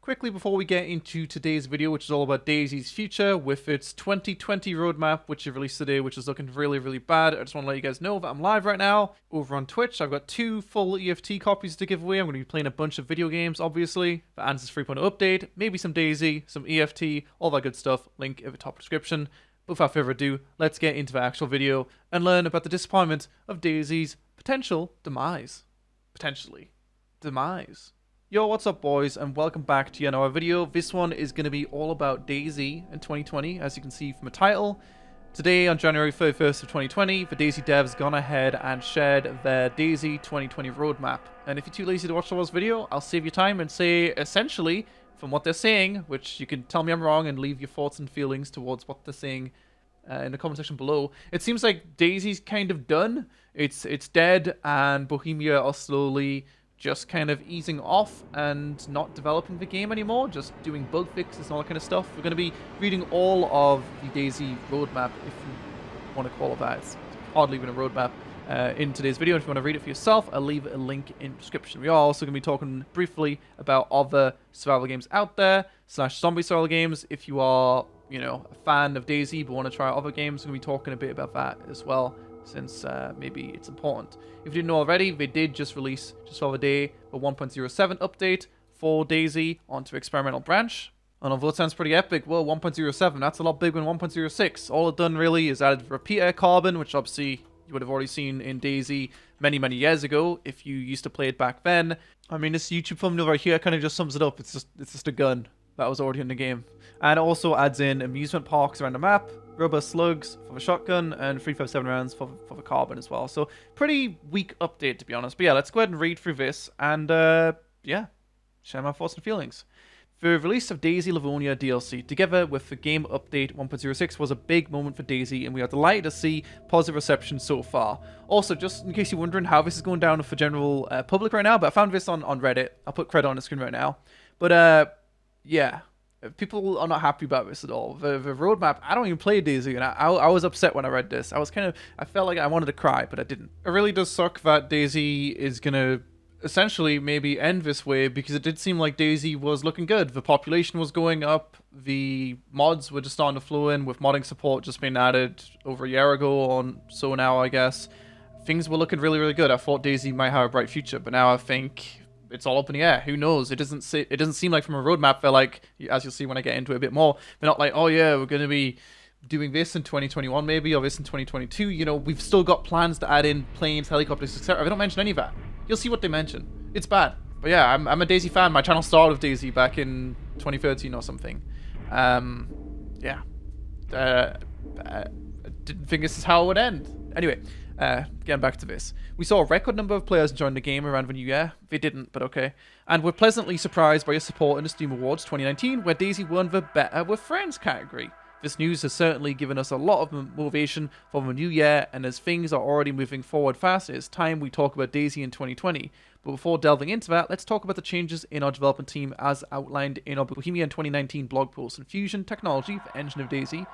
Quickly before we get into today's video, which is all about DayZ's future with its 2020 roadmap, which it released today, which is looking really bad. I just want to let you guys know that I'm live right now over on Twitch. I've got 2 full EFT copies to give away. I'm going to be playing a bunch of video games, obviously. The Answers 3.0 update, maybe some DayZ, some EFT, all that good stuff. Link in the top description. But without further ado, let's get into the actual video and learn about the disappointment of DayZ's potential demise. Potentially. Demise. Yo, what's up boys, and welcome back to another video. This one is going to be all about DayZ in 2020, as you can see from the title. Today, on January 31st of 2020, the DayZ devs gone ahead and shared their DayZ 2020 roadmap. And if you're too lazy to watch the whole video, I'll save you time and say, essentially, from what they're saying, which you can tell me I'm wrong and leave your thoughts and feelings towards what they're saying in the comment section below. It seems like DayZ's kind of done. It's dead, and Bohemia are slowly just kind of easing off and not developing the game anymore, just doing bug fixes and all that kind of stuff. We're going to be reading all of the DayZ roadmap, if you want to call it that. It's hardly even a roadmap in today's video. If you want to read it for yourself, I'll leave a link in the description. We are also going to be talking briefly about other survival games out there, /zombie survival games. If you are, you know, a fan of DayZ but want to try other games, we're going to be talking a bit about that as well, since maybe it's important. If you didn't know already, they did just release, just the other day, a 1.07 update for DayZ onto experimental branch. And although it sounds pretty epic, well, 1.07, that's a lot bigger than 1.06. All it done really is added repeater carbon, which obviously you would have already seen in DayZ many years ago if you used to play it back then. I mean, this YouTube thumbnail right here kind of just sums it up. It's just a gun that was already in the game. And it also adds in amusement parks around the map, rubber slugs for the shotgun, and 357 rounds for the carbon as well. So pretty weak update, to be honest. But yeah, let's go ahead and read through this and yeah, share my thoughts and feelings. The release of DayZ Livonia DLC, together with the game update 1.06, was a big moment for DayZ, and we are delighted to see positive reception so far. Also, just in case you're wondering how this is going down for general public right now, but I found this on Reddit. I'll put credit on the screen right now. But yeah, people are not happy about this at all. The roadmap, I don't even play DayZ, and I was upset when I read this. I felt like I wanted to cry, but I didn't. It really does suck that DayZ is gonna essentially maybe end this way, because it did seem like DayZ was looking good. The population was going up, the mods were just starting to flow in, with modding support just being added over a year ago on so now, I guess. Things were looking really good. I thought DayZ might have a bright future, but now I think it's all up in the air. Who knows? It doesn't seem like from a roadmap they're like, as you'll see when I get into it a bit more, they're not like, oh yeah, we're going to be doing this in 2021 maybe, or this in 2022. You know, we've still got plans to add in planes, helicopters, etc. They don't mention any of that. You'll see what they mention. It's bad. But yeah, I'm a DayZ fan. My channel started with DayZ back in 2013 or something. Yeah. I didn't think this is how it would end. Anyway, getting back to this. We saw a record number of players join the game around the new year. They didn't, but okay. And we're pleasantly surprised by your support in the Steam Awards 2019, where DayZ won the Better with Friends category. This news has certainly given us a lot of motivation for the new year, and as things are already moving forward fast, it's time we talk about DayZ in 2020. But before delving into that, let's talk about the changes in our development team as outlined in our Bohemia 2019 blog post. Infusion technology, the engine of DayZ,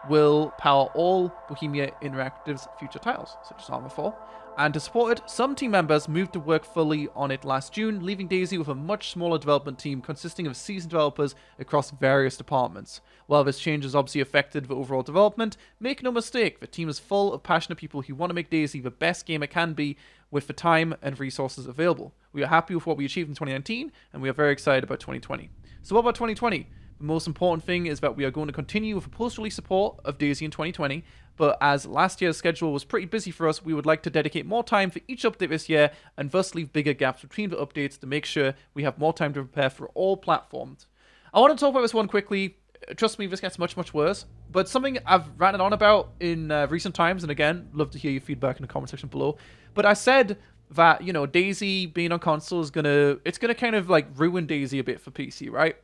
will power all Bohemia Interactive's future titles, such as Arma 4. And to support it, some team members moved to work fully on it last June, leaving DayZ with a much smaller development team consisting of seasoned developers across various departments. While this change has obviously affected the overall development, make no mistake, the team is full of passionate people who want to make DayZ the best game it can be with the time and resources available. We are happy with what we achieved in 2019, and we are very excited about 2020. So what about 2020? The most important thing is that we are going to continue with the post-release support of DayZ in 2020, but as last year's schedule was pretty busy for us, we would like to dedicate more time for each update this year and thus leave bigger gaps between the updates to make sure we have more time to prepare for all platforms. I want to talk about this one quickly. Trust me, this gets much worse, but something I've ranted on about in recent times, and again, love to hear your feedback in the comment section below, but I said that, you know, DayZ being on console is gonna kind of like ruin DayZ a bit for PC, right?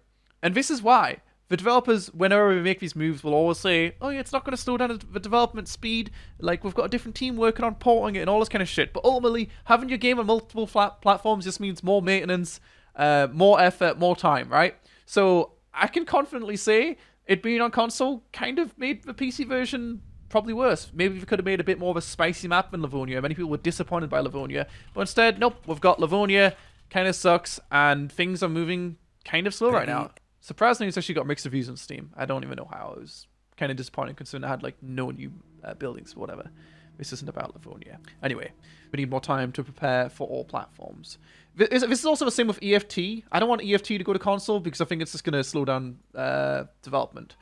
And this is why. The developers, whenever we make these moves, will always say, oh yeah, it's not going to slow down the development speed, like we've got a different team working on porting it and all this kind of shit. But ultimately, having your game on multiple platforms just means more maintenance, more effort, more time, right? So I can confidently say it being on console kind of made the PC version probably worse. Maybe we could have made a bit more of a spicy map than Livonia. Many people were disappointed by Livonia. But instead, nope, we've got Livonia, kind of sucks, and things are moving kind of slow right now. Surprisingly, it's actually got mixed reviews on Steam. I don't even know how. It was kind of disappointing considering I had like no new buildings or whatever. This isn't about Livonia. Anyway, we need more time to prepare for all platforms. This is also the same with EFT. I don't want EFT to go to console because I think it's just going to slow down development.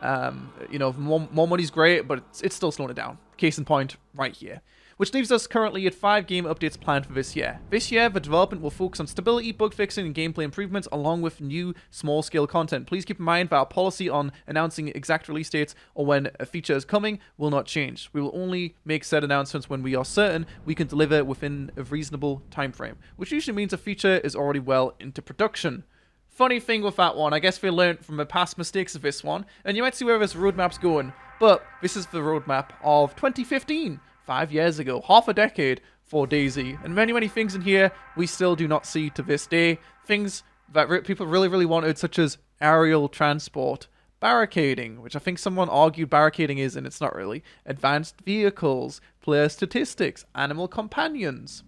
You know, more money's great, but it's still slowing it down. Case in point, right here. Which leaves us currently at 5 game updates planned for this year. This year, the development will focus on stability, bug fixing, and gameplay improvements, along with new small-scale content. Please keep in mind that our policy on announcing exact release dates or when a feature is coming will not change. We will only make said announcements when we are certain we can deliver within a reasonable time frame, which usually means a feature is already well into production. Funny thing with that one, I guess we learned from the past mistakes of this one, and you might see where this roadmap's going, but this is the roadmap of 2015. 5 years ago, half a decade for DayZ, and many things in here we still do not see to this day. Things that people really wanted, such as aerial transport, barricading, which I think someone argued barricading is, and it's not really, advanced vehicles, player statistics, animal companions.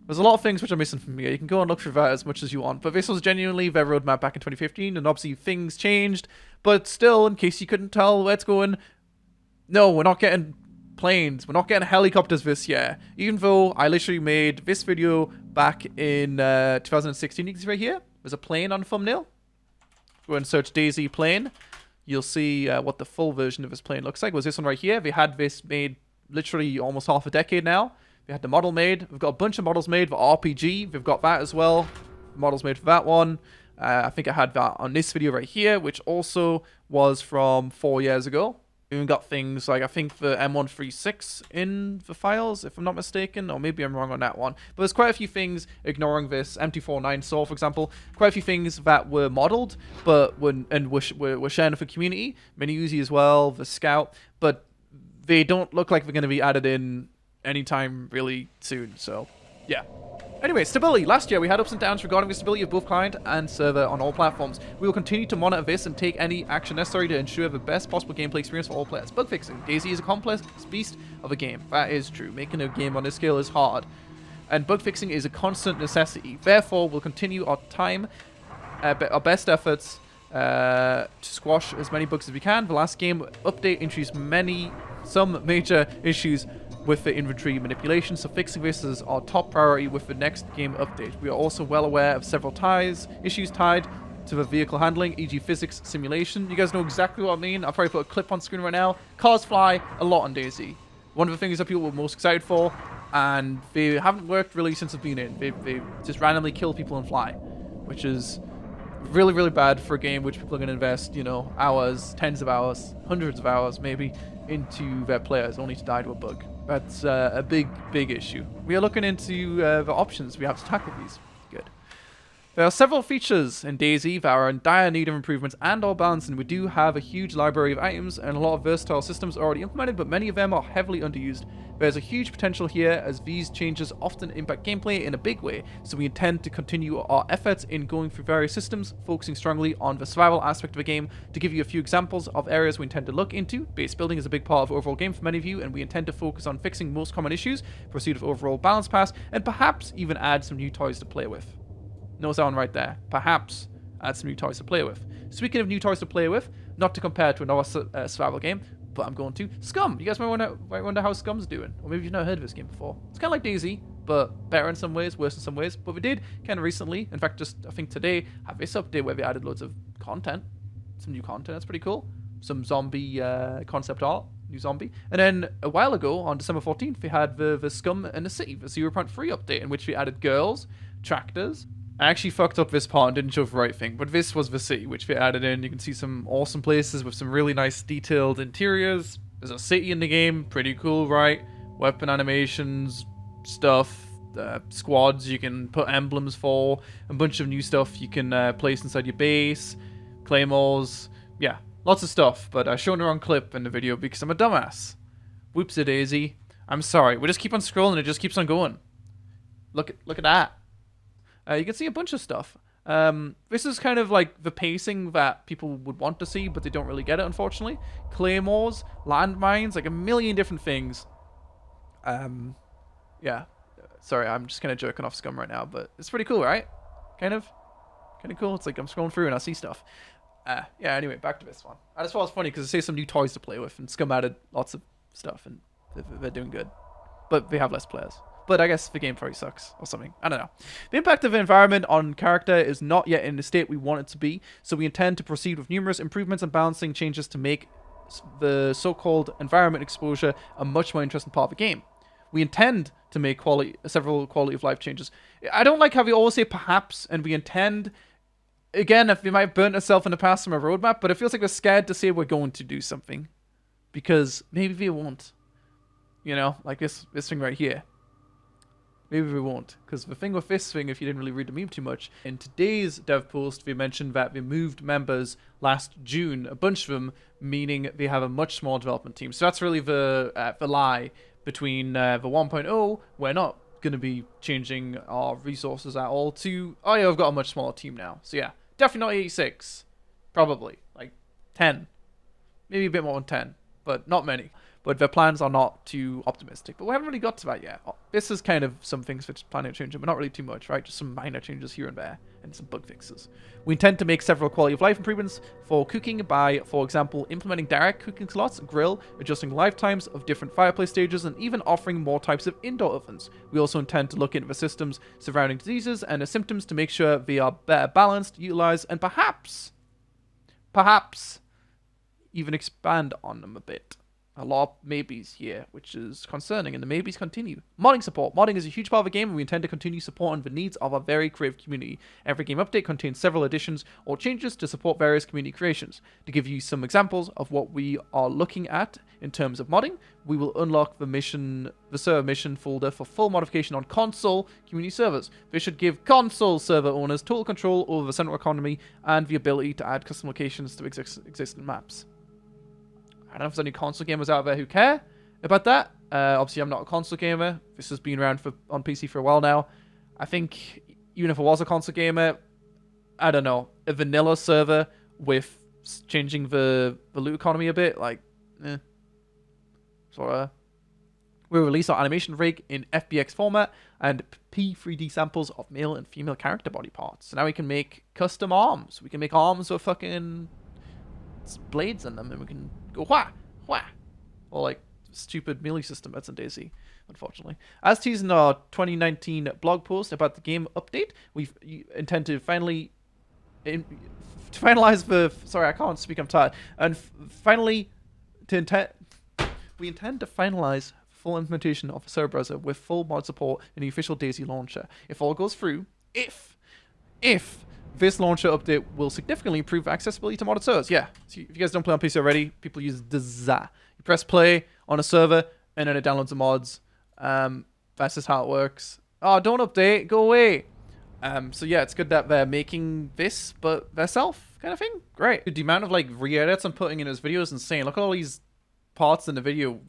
There's a lot of things which are missing from here. You can go and look for that as much as you want, but this was genuinely their roadmap back in 2015, and obviously things changed, but still, in case you couldn't tell where it's going, no, we're not getting planes. We're not getting helicopters this year. Even though I literally made this video back in 2016. You can see right here, there's a plane on the thumbnail. Go and search DayZ plane. You'll see what the full version of this plane looks like. It was this one right here. They had this made literally almost half a decade now. They had the model made. We've got a bunch of models made for RPG. We've got that as well. Models made for that one. I think I had that on this video right here, which also was from 4 years ago. We even got things like, I think, the M136 in the files, if I'm not mistaken, or maybe I'm wrong on that one. But there's quite a few things, ignoring this MT49 saw, for example, quite a few things that were modeled, but were sharing with the community. Mini Uzi as well, the Scout, but they don't look like they're going to be added in anytime really soon, so yeah. Anyway, stability. Last year, we had ups and downs regarding the stability of both client and server on all platforms. We will continue to monitor this and take any action necessary to ensure the best possible gameplay experience for all players. Bug fixing. DayZ is a complex beast of a game. That is true. Making a game on this scale is hard. And bug fixing is a constant necessity. Therefore, we'll continue our best efforts to squash as many bugs as we can. The last game update introduced some major issues with the inventory manipulation, so fixing this is our top priority with the next game update. We are also well aware of several issues tied to the vehicle handling, e.g. physics simulation. You guys know exactly what I mean. I'll probably put a clip on screen right now. Cars fly a lot on DayZ. One of the things that people were most excited for, and they haven't worked really since they've been in. They just randomly kill people and fly, which is really bad for a game which people are going to invest, you know, hours, tens of hours, hundreds of hours maybe, into their players, only to die to a bug. That's a big issue. We are looking into the options we have to tackle these. Good. There are several features in DayZ that are in dire need of improvements and or balancing. We do have a huge library of items and a lot of versatile systems already implemented, but many of them are heavily underused. There's a huge potential here as these changes often impact gameplay in a big way, so we intend to continue our efforts in going through various systems, focusing strongly on the survival aspect of the game. To give you a few examples of areas we intend to look into, base building is a big part of the overall game for many of you, and we intend to focus on fixing most common issues, proceed with overall balance pass, and perhaps even add some new toys to play with. Notice that one right there. Perhaps add some new toys to play with. Speaking of new toys to play with, not to compare to another survival game, but I'm going to Scum. You guys might wonder how Scum's doing, or maybe you've never heard of this game before. It's kind of like DayZ, but better in some ways, worse in some ways. But we did kind of recently, in fact, just I think today, have this update where they added loads of content, some new content. That's pretty cool. Some zombie concept art, new zombie. And then a while ago, on December 14th, they had the Scum and the City, the 0.3 update, in which we added girls, tractors. I actually fucked up this part and didn't show the right thing, but this was the city, which they added in. You can see some awesome places with some really nice detailed interiors. There's a city in the game, pretty cool, right? Weapon animations, stuff, squads you can put emblems for, a bunch of new stuff you can place inside your base, claymores, yeah, lots of stuff, but I showed the wrong clip in the video because I'm a dumbass. Whoopsie-daisy. I'm sorry, we just keep on scrolling, it just keeps on going. Look at that. You can see a bunch of stuff. This is kind of like the pacing that people would want to see, but they don't really get it, unfortunately. Claymores, landmines, like a million different things. Yeah. Sorry, I'm just kind of jerking off Scum right now, but it's pretty cool, right? Kind of. Kind of cool. It's like I'm scrolling through and I see stuff. Yeah, anyway, back to this one. I just thought it was funny because it says some new toys to play with, and Scum added lots of stuff, and they're doing good. But they have less players. But I guess the game probably sucks or something. I don't know. The impact of the environment on character is not yet in the state we want it to be, so we intend to proceed with numerous improvements and balancing changes to make the so-called environment exposure a much more interesting part of the game. We intend to make several quality of life changes. I don't like how we always say perhaps, and we intend. Again, if we might have burnt ourselves in the past from a roadmap, but it feels like we're scared to say we're going to do something. Because maybe we won't. You know, like this thing right here. Maybe we won't. Because the thing with this thing, if you didn't really read the meme too much, in today's dev post, we mentioned that we moved members last June, a bunch of them, meaning they have a much smaller development team. So that's really the lie between the 1.0, we're not going to be changing our resources at all, to, oh yeah, we've got a much smaller team now. So yeah, definitely not 86. Probably. Like 10. Maybe a bit more than 10, but not many. But their plans are not too optimistic. But we haven't really got to that yet. This is kind of some things which planning to change, but not really too much, right? Just some minor changes here and there, and some bug fixes. We intend to make several quality of life improvements for cooking by, for example, implementing direct cooking slots, grill, adjusting lifetimes of different fireplace stages, and even offering more types of indoor ovens. We also intend to look into the systems surrounding diseases and their symptoms to make sure they are better balanced, utilized, and perhaps, even expand on them a bit. A lot of maybes here, which is concerning, and the maybes continue. Modding support. Modding is a huge part of the game, and we intend to continue supporting the needs of our very creative community. Every game update contains several additions or changes to support various community creations. To give you some examples of what we are looking at in terms of modding, we will unlock the server mission folder for full modification on console community servers. This should give console server owners total control over the central economy and the ability to add custom locations to existing maps. I don't know if there's any console gamers out there who care about that. Obviously, I'm not a console gamer. This has been around on PC for a while now. I think even if I was a console gamer, I don't know, a vanilla server with changing the loot economy a bit, like, sort of. We'll release our animation rig in FBX format and P3D samples of male and female character body parts. So now we can make custom arms. We can make arms with fucking blades in them, and we can go wha wha, or like stupid melee system that's in DayZ, unfortunately. As teased in our 2019 blog post about the game update, we intend to finalize the. Sorry, I can't speak. I'm tired. And we intend to finalize full implementation of a server browser with full mod support in the official DayZ launcher. If all goes through, if this launcher update will significantly improve accessibility to modded servers. Yeah, so if you guys don't play on PC already, people use DayZ. You press play on a server, and then it downloads the mods. That's just how it works. Oh, don't update, go away. So yeah, it's good that they're making this, but themselves kind of thing. Great. The amount of like re-edits I'm putting in his videos is insane. Look at all these parts in the video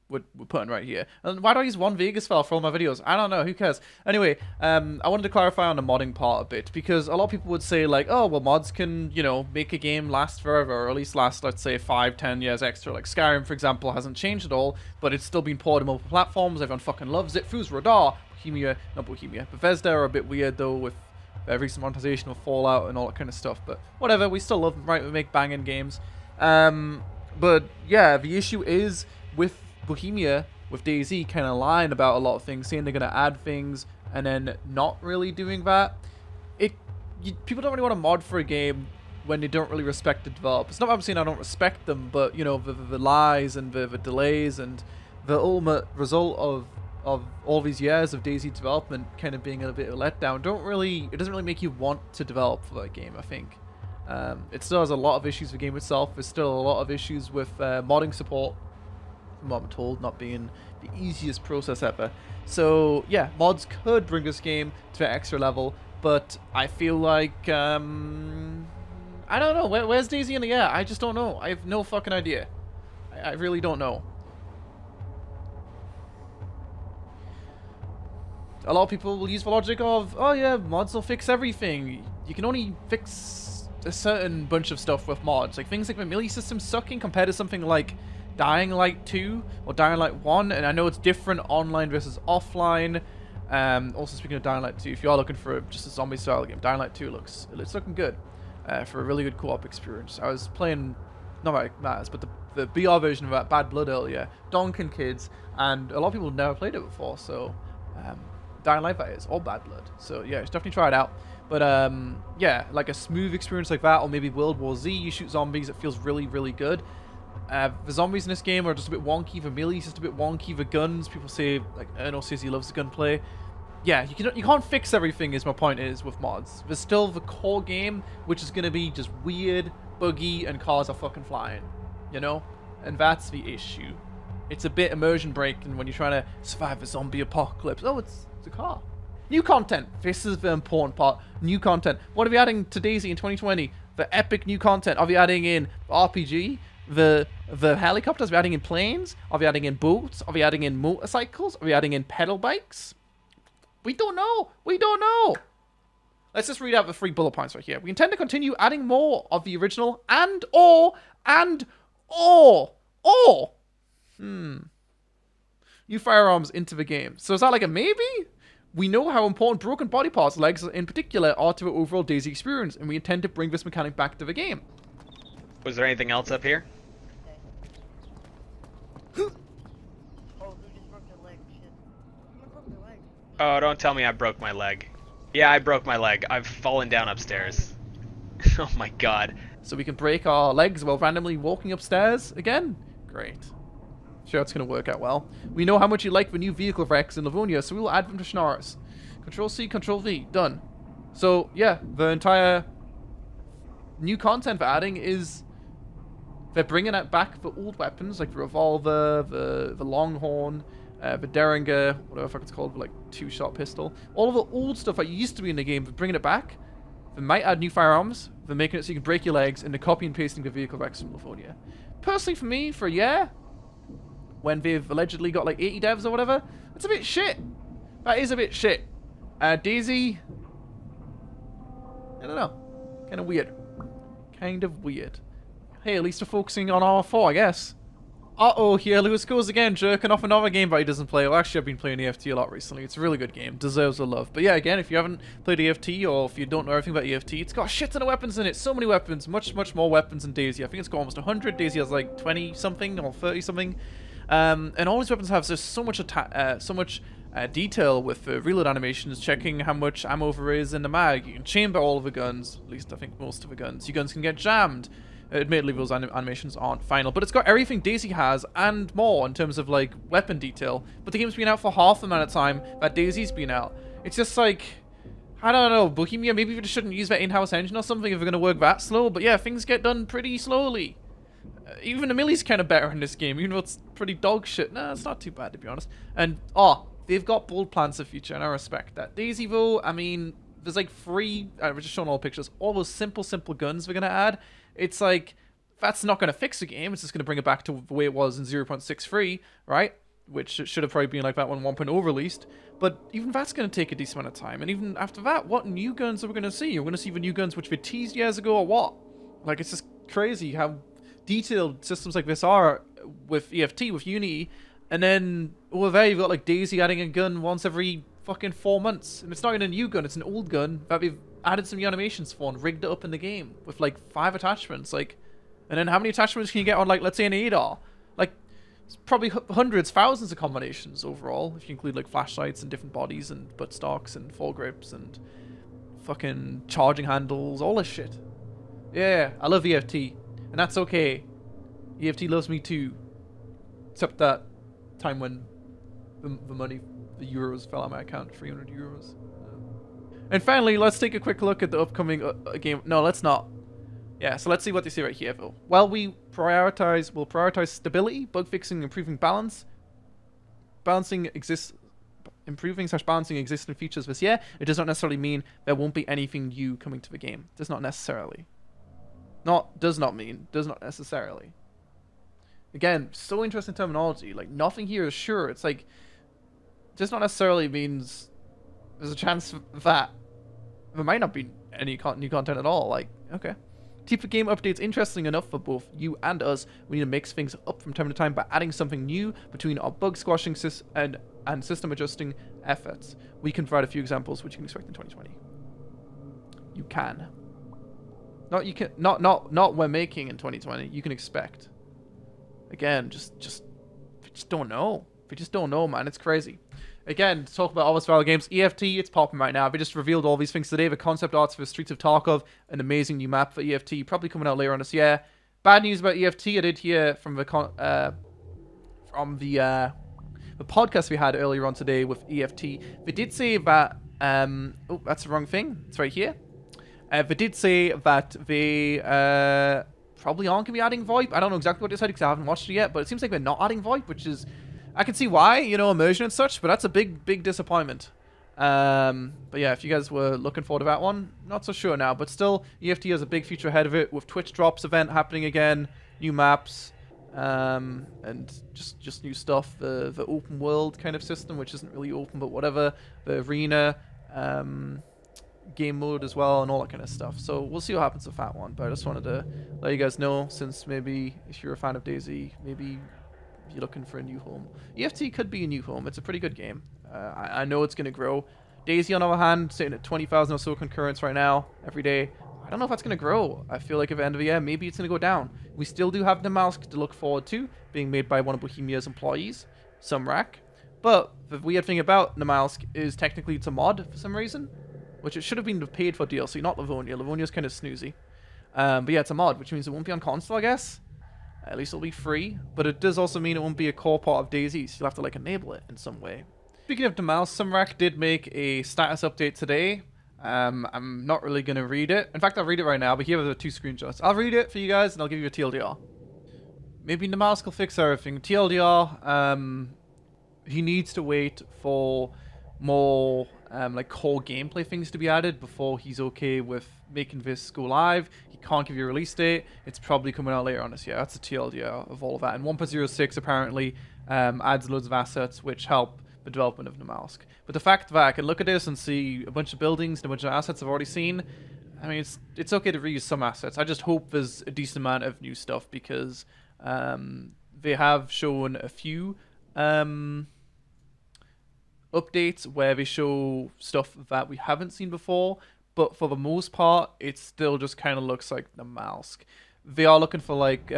we're putting right here. And why do I use one Vegas file for all my videos? I don't know, who cares? Anyway, I wanted to clarify on the modding part a bit, because a lot of people would say like, oh, well, mods can, you know, make a game last forever, or at least last, let's say, 5-10 years extra. Like Skyrim, for example, hasn't changed at all, but it's still been ported to multiple platforms. Everyone fucking loves it. Fuse Radar, Bethesda are a bit weird though, with their recent monetization of Fallout and all that kind of stuff, but whatever, we still love them, right? We make banging games. But yeah, the issue is with Bohemia, with DayZ, kind of lying about a lot of things, saying they're going to add things and then not really doing that. People don't really want to mod for a game when they don't really respect the developers. Not that I'm saying I don't respect them, but you know, the lies and the delays and the ultimate result of all these years of DayZ development kind of being a bit of a letdown it doesn't really make you want to develop for that game, I think. It still has a lot of issues with the game itself. There's still a lot of issues with modding support, from what I'm told, not being the easiest process ever. So yeah, mods could bring this game to an extra level, but I feel like I don't know, where's DayZ in the air? I just don't know. I have no fucking idea. I really don't know. A lot of people will use the logic of, oh yeah, mods will fix everything. You can only fix a certain bunch of stuff with mods. Like things like the melee system sucking compared to something like Dying Light 2 or Dying Light 1, and I know it's different online versus offline. Also, speaking of Dying Light 2, if you are looking for just a zombie style game, Dying Light 2 it's looking good for a really good co-op experience. I was playing, not that it matters, but the BR version of that Bad Blood earlier, donking kids, and a lot of people have never played it before, so Dying Light that is, or Bad Blood. So yeah, definitely try it out. But yeah, like a smooth experience like that, or maybe World War Z, you shoot zombies, it feels really, really good. The zombies in this game are just a bit wonky. The melee's just a bit wonky. The guns, people say, like Erno says he loves the gunplay. Yeah, you can't fix everything, is my point is, with mods. There's still the core game, which is going to be just weird, buggy, and cars are fucking flying. You know? And that's the issue. It's a bit immersion breaking when you're trying to survive a zombie apocalypse. Oh, it's a car. New content. This is the important part. New content. What are we adding to DayZ in 2020? The epic new content. Are we adding in RPG? The helicopters? Are we adding in planes? Are we adding in boats? Are we adding in motorcycles? Are we adding in pedal bikes? We don't know. We don't know. Let's just read out the 3 bullet points right here. We intend to continue adding more of the original new firearms into the game. So is that like a maybe? We know how important broken body parts, legs in particular, are to the overall DayZ experience, and we intend to bring this mechanic back to the game. Was there anything else up here? Oh, don't tell me I broke my leg. Yeah, I broke my leg. I've fallen down upstairs. Oh my god. So we can break our legs while randomly walking upstairs again? Great. Sure, it's going to work out well. We know how much you like the new vehicle wrecks in Livonia, so we will add them to Schnorr's. Control-C, Control-V. Done. So, yeah, the entire new content they're adding is they're bringing it back the old weapons, like the revolver, the Longhorn, the Derringer, whatever the fuck it's called, like 2-shot pistol. All of the old stuff that used to be in the game, they're bringing it back. They might add new firearms. They're making it so you can break your legs, and they're copy and pasting the vehicle wrecks from Livonia. Personally, for me, for a year, when they've allegedly got like 80 devs or whatever, it's a bit shit. That is a bit shit. DayZ, I don't know. Kind of weird. Kind of weird. Hey, at least they're focusing on R4, I guess. Uh-oh, here Lewis goes again, jerking off another game that he doesn't play. Well, actually, I've been playing EFT a lot recently. It's a really good game. Deserves a love. But yeah, again, if you haven't played EFT, or if you don't know everything about EFT, it's got a shit ton of weapons in it. So many weapons. Much, much more weapons than DayZ. I think it's got almost 100. DayZ has like 20-something or 30-something. And all these weapons have just so much detail with reload animations, checking how much ammo there is in the mag. You can chamber all of the guns, at least I think most of the guns. Your guns can get jammed. Admittedly, those animations aren't final, but it's got everything DayZ has and more in terms of like weapon detail. But the game's been out for half the amount of time that DayZ's been out. It's just like, I don't know, Bohemia, maybe we just shouldn't use that in-house engine or something if we're going to work that slow. But yeah, things get done pretty slowly. Even the melee's kind of better in this game, even though it's pretty dog shit. Nah, it's not too bad, to be honest. And, they've got bold plans for the future, and I respect that. DayZ, though, I mean, there's like 3, I've just shown all pictures, all those simple guns we're going to add. It's like, that's not going to fix the game. It's just going to bring it back to the way it was in 0.63, right? Which should have probably been like that when 1.0 released. But even that's going to take a decent amount of time. And even after that, what new guns are we going to see? We're going to see the new guns which were teased years ago or what? Like, it's just crazy how detailed systems like this are with EFT, with Unity. And then over there, you've got like DayZ adding a gun once every fucking 4 months. And it's not even a new gun, it's an old gun that we've added some new animations for and rigged it up in the game with like 5 attachments. Like, and then how many attachments can you get on, like, let's say an ADAR? Like, it's probably hundreds, thousands of combinations overall, if you include like flashlights and different bodies and buttstocks and foregrips and fucking charging handles, all this shit. Yeah, I love EFT, and that's okay. EFT loves me too, except that time when the money, the euros fell out of my account, 300 euros. And finally, let's take a quick look at the upcoming game. No, let's not. Yeah, so let's see what they say right here, though. While we'll prioritize stability, bug fixing, improving balancing existing features this year, it does not necessarily mean there won't be anything new coming to the game. Does not necessarily. Does not necessarily. Again, so interesting terminology. Like, nothing here is sure. It's like, does not necessarily means there's a chance that there might not be any new content at all. Like, okay. Keep the game updates interesting enough for both you and us. We need to mix things up from time to time by adding something new between our bug squashing and system adjusting efforts. We can provide a few examples which you can expect in 2020. You can. Not you can. Not we're making in 2020. You can expect. Again, just we just don't know. We just don't know, man. It's crazy. Again, to talk about all survival games, EFT, it's popping right now. We just revealed all these things today. The concept arts for Streets of Tarkov, an amazing new map for EFT, probably coming out later on this year. Bad news about EFT, I did hear from the podcast we had earlier on today with EFT. They did say that, oh, that's the wrong thing. It's right here. They did say that they probably aren't going to be adding VoIP. I don't know exactly what they said because I haven't watched it yet, but it seems like they're not adding VoIP, which is... I can see why, you know, immersion and such, but that's a big disappointment. But yeah, if you guys were looking forward to that one, not so sure now. But still, EFT has a big future ahead of it with Twitch Drops event happening again, new maps, and just new stuff. The open world kind of system, which isn't really open, but whatever. The arena, game mode as well, and all that kind of stuff. So we'll see what happens with that one. But I just wanted to let you guys know, since maybe if you're a fan of DayZ, maybe you're looking for a new home. EFT could be a new home. It's a pretty good game. I know it's going to grow. DayZ, on the other hand, sitting at 20,000 or so concurrents right now, every day. I don't know if that's going to grow. I feel like at the end of the year, maybe it's going to go down. We still do have Namalsk to look forward to, being made by one of Bohemia's employees, Sumrak. But the weird thing about Namalsk is technically it's a mod for some reason, which it should have been paid for DLC, not Livonia. Livonia's kind of snoozy. But yeah, it's a mod, which means it won't be on console, I guess. At least it'll be free, but it does also mean it won't be a core part of DayZ, so you'll have to like enable it in some way. Speaking of Namalsk, Sumrak did make a status update today. I'm not really going to read it. In fact, I'll read it right now, but here are the 2 screenshots. I'll read it for you guys, and I'll give you a TLDR. Maybe Namalsk will fix everything. TLDR, he needs to wait for more like core gameplay things to be added before he's okay with making this go live. He can't give you a release date. It's probably coming out later on this year. That's a TLDR of all of that. And 1.06 apparently adds loads of assets which help the development of Namalsk. But the fact that I can look at this and see a bunch of buildings and a bunch of assets I've already seen, I mean, it's okay to reuse some assets. I just hope there's a decent amount of new stuff because they have shown a few updates where they show stuff that we haven't seen before, but for the most part, it still just kind of looks like Namalsk. They are looking for like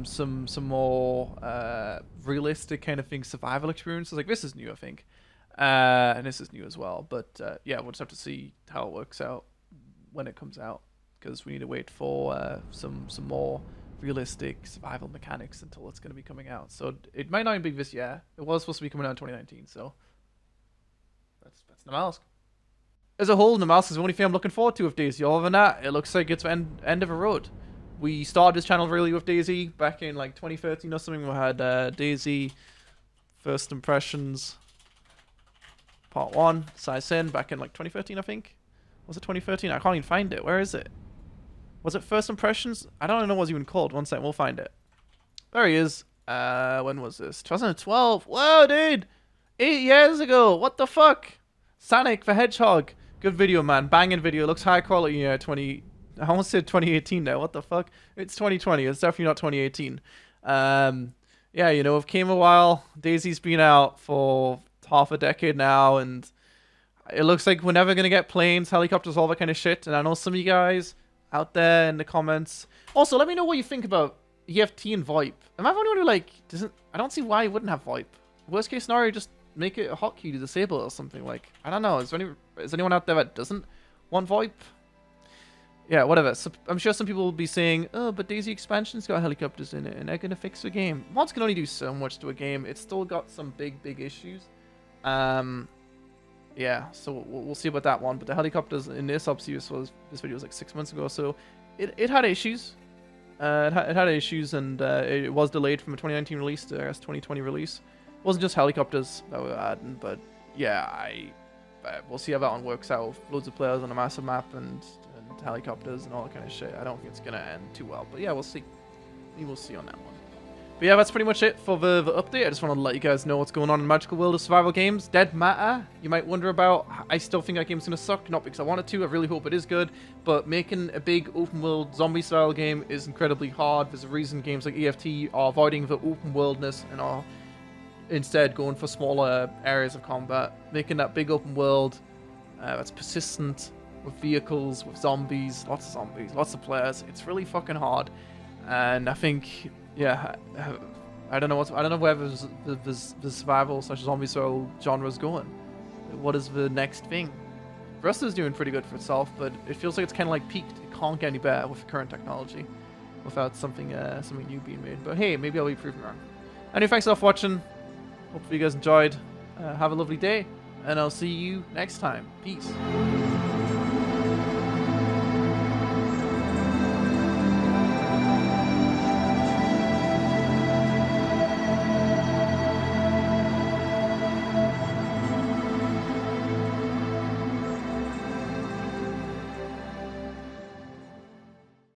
some more realistic kind of things, survival experiences. Like this is new, I think, and this is new as well. But yeah, we'll just have to see how it works out when it comes out, because we need to wait for some more realistic survival mechanics until it's going to be coming out. So it might not even be this year. It was supposed to be coming out in 2019. So that's Namalsk. As a whole, Namalsk is the only thing I'm looking forward to with DayZ. Other than that, it looks like it's end of a road. We started this channel really with DayZ back in like 2013 or something. We had DayZ First Impressions Part 1, Sai-Sin, back in like 2013, I think. Was it 2013? I can't even find it. Where is it? Was it First Impressions? I don't know what it's even called. One second, we'll find it. There he is. When was this? 2012. Whoa, dude! 8 years ago. What the fuck? Sonic the Hedgehog. Good video, man. Banging video. Looks high quality. Yeah, I almost said 2018 now. What the fuck? It's 2020. It's definitely not 2018. Yeah, you know, it came a while. DayZ's been out for half a decade now, and it looks like we're never going to get planes, helicopters, all that kind of shit. And I know some of you guys out there in the comments. Also, let me know what you think about EFT and VoIP. Am I the only one who, like, doesn't... I don't see why you wouldn't have VoIP. Worst case scenario, just make it a hotkey to disable it or something. Like, I don't know. Is anyone out there that doesn't want VoIP? Yeah, whatever. So, I'm sure some people will be saying, oh, but DayZ expansion's got helicopters in it, and they're going to fix the game. Mods can only do so much to a game. It's still got some big issues. Yeah, so we'll see about that one. But the helicopters in this, obviously, this video was like 6 months ago, so it had issues. It had issues, and it was delayed from a 2019 release to, I guess, 2020 release. It wasn't just helicopters that were adding, but yeah, we'll see how that one works out. Loads of players on a massive map and helicopters and all that kind of shit. I don't think it's gonna end too well, but yeah, we'll see. We will see on that one. But yeah, that's pretty much it for the update. I just want to let you guys know what's going on in the magical world of survival games. Dead Matter, you might wonder about. I still think that game's gonna suck, not because I want it to. I really hope it is good, but making a big open world zombie style game is incredibly hard. There's a reason games like EFT are avoiding the open worldness and are instead going for smaller areas of combat, making that big open world that's persistent with vehicles, with zombies, lots of players. It's really fucking hard, and I think, yeah, I don't know where the survival slash zombie style genre is going. What is the next thing? Rust is doing pretty good for itself, but it feels like it's kind of like peaked. It can't get any better with the current technology, without something new being made. But hey, maybe I'll be proven wrong. Anyway, thanks a lot for watching. Hopefully you guys enjoyed. Have a lovely day, and I'll see you next time. Peace.